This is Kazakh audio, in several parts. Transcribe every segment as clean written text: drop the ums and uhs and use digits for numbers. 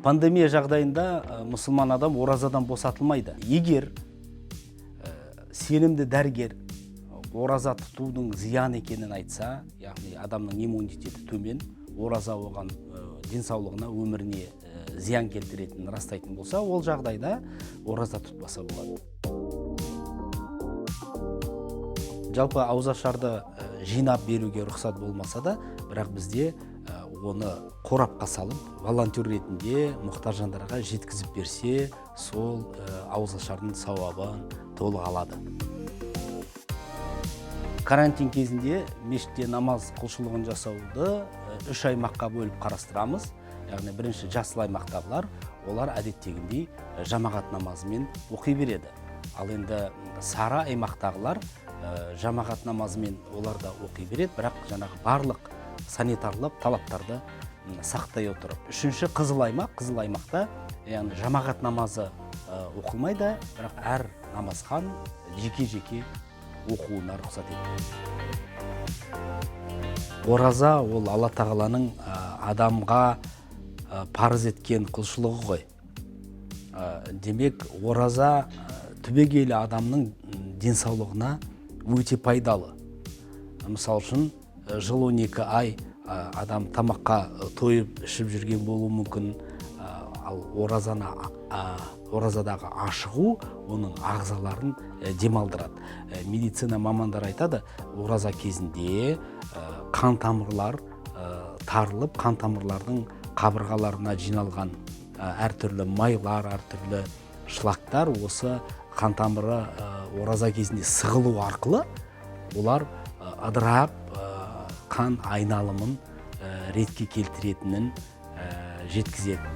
Пандемия жағдайында мұсылман адам оразадан босатылмайды. Егер сенімді дәрігер ораза тұтудың зиян екенін айтса, яғни адамның иммунитеті төмен, ораза оған денсаулығына, өміріне зиян келтіретінін растайтын болса, ол жағдайда ораза тұтпаса болады. Жалпы ауызашарды жинап беруге рұқсат болмаса да, бірақ бізде оны қорапқа салып, волонтер ретінде мұқтаж жандарға жеткізіп берсе, сол ауызашардың сауабын толық алады. Карантин кезінде мешітте намаз құлшылығын жасауды 3 аймаққа бөліп қарастырамыз. Яғни бірінші жасыл аймақтағылар, олар әдеттегіндей жамағат намазымен оқи береді. Ал енді сары аймақтағылар жамағат намазымен олар да оқи береді, бірақ жаңағы барлық санитарлық талаптарды сақтай отырып. Үшінші қызыл аймақта, яғни жамағат намазы оқылмайды, бірақ әр намазхан жеке-жеке оқуына рұқсат етіледі. Ораза ол Алла тағаланың адамға парыз еткен құлшылығы ғой. Демек, ораза түбегейлі адамның денсаулығына өте пайдалы. Мысал үшін, жыл 12 ай адам тамаққа тойып ішіп жүрген болуы мүмкін, ал оразадағы ашығу оның ағзаларын демалдырады. Медицина мамандар айтады, ораза кезінде қан тамырлар тарылып, қан тамырлардың қабырғаларына жиналған әртүрлі майлар, әртүрлі шлактар осы қан тамыры ораза кезінде сығылу арқылы олар ыдырап қан айналымын ретке келтіретінін жеткізеді.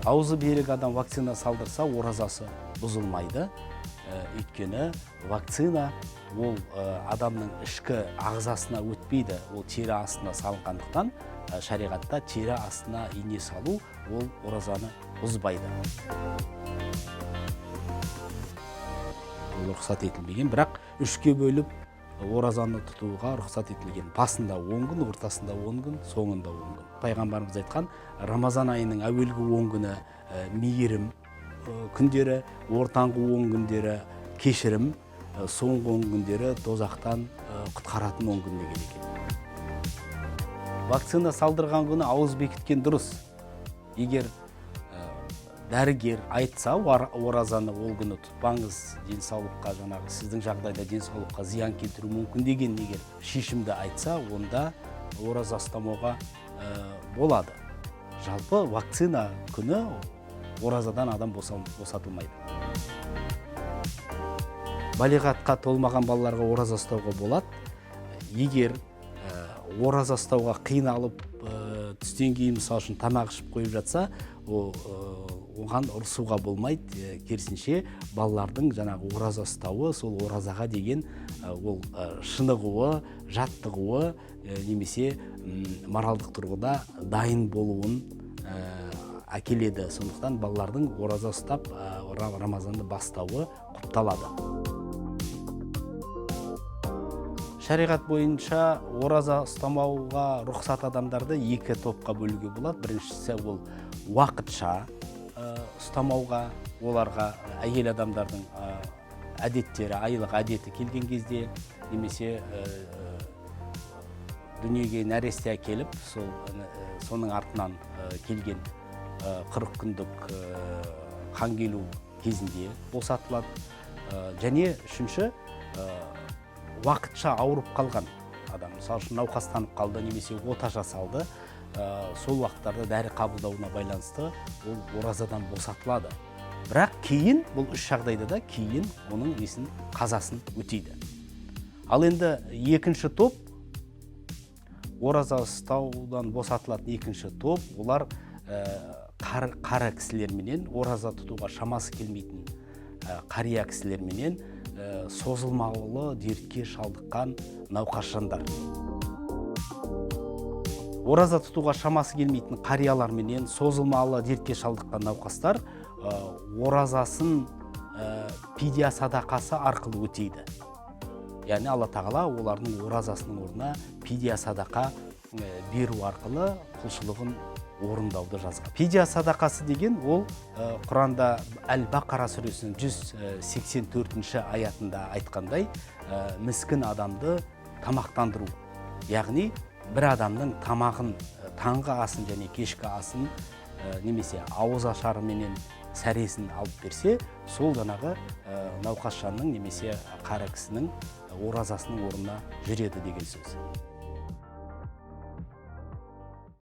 Аузы берік адам вакцина салдырса, оразасы бұзылмайды. Өйткені вакцина ол адамның ішкі ағзасына өтпейді, ол тері астына салынғандықтан, шариғатта тері астына ине салу ол оразаны бұзбайды. Ол рұқсат етілмеген, бірақ 3-ке бөліп оразаны тұтуға рұқсат етілген. Басында 10 күн, ортасында 10 күн, соңында 10 күн. Пайғамбарымыз айтқан, Рамазан айының әуелгі 10 күні мейірім күндері, ортаңғы 10 күндері кешірім, соңғы 10 күндері тозақтан құтқаратын 10 күн деген екен. Вакцина салдырған күні ауыз бекіткен дұрыс. Егер дәрігер айтса, оразаны ол күні тұтпаңыз, денсаулыққа, жаңағы сіздің жағдайда денсаулыққа зиян келтіру мүмкін деген егер шешімді айтса, онда ораза ұстамауға болады. Жалпы вакцина күні оразадан адам босатылмайды. Балиғатқа толмаған балаларға ораза ұстауға болады. Егер ораза ұстауға қиналып, түстен кейін мысал үшін тамақ ішіп қойып жатса, оған ұрсуға болмайды. Керісінше балалардың жаңағы ораза ұстауы, сол оразаға деген ол шынығуы, жаттығуы, немесе моральдық тұрғыда дайын болуын әкеледі. Сондықтан балалардың ораза ұстап Рамазанды бастауы құпталады. Шариғат бойынша ораза ұстамауға рұқсат адамдарды 2 топқа бөлуге болады. Біріншісі ол уақытша ұстамауға, оларға әйел адамдардың әдеттері, айлық әдеті келген кезде, немесе дүниеге нәресте әкеліп, соның артынан келген 40 күндік қан келу кезінде босатылады. Және үшінші, уақытша ауырып қалған адам, мысалы үшін науқастанып қалды, немесе ота жасалды, сол уақыттарда дәрі қабылдауына байланысты ол оразадан босатылады. Бірақ кейін, бұл 3 жағдайда да кейін оның қазасын өтейді. Ал енді екінші топ, ораза ұстаудан босатылатын екінші топ, олар қара кісілерменен, ораза тұтуға шамасы келмейтін қария кісілерменен созылмалы дертке шалдыққан науқас жандар. Ораза тұтуға шамасы келмейтін қарияларменен созылмалы дертке шалдыққан науқастар оразасын пидия садақасы арқылы өтейді. Яғни Алла тағала олардың оразасының орнына пидия садақа беру арқылы құлшылығын орындауды жазған. Фидия садақасы деген ол Құранда Әл-Бақара сүресінің 184-ші аятында айтқандай, міскін адамды тамақтандыру. Яғни бір адамның тамағын, таңғы асын және кешкі асын немесе ауыз ашары менен сәресін алып берсе, сол жаңағы науқас жанның немесе қара кісінің оразасының орнына жүреді деген сөз.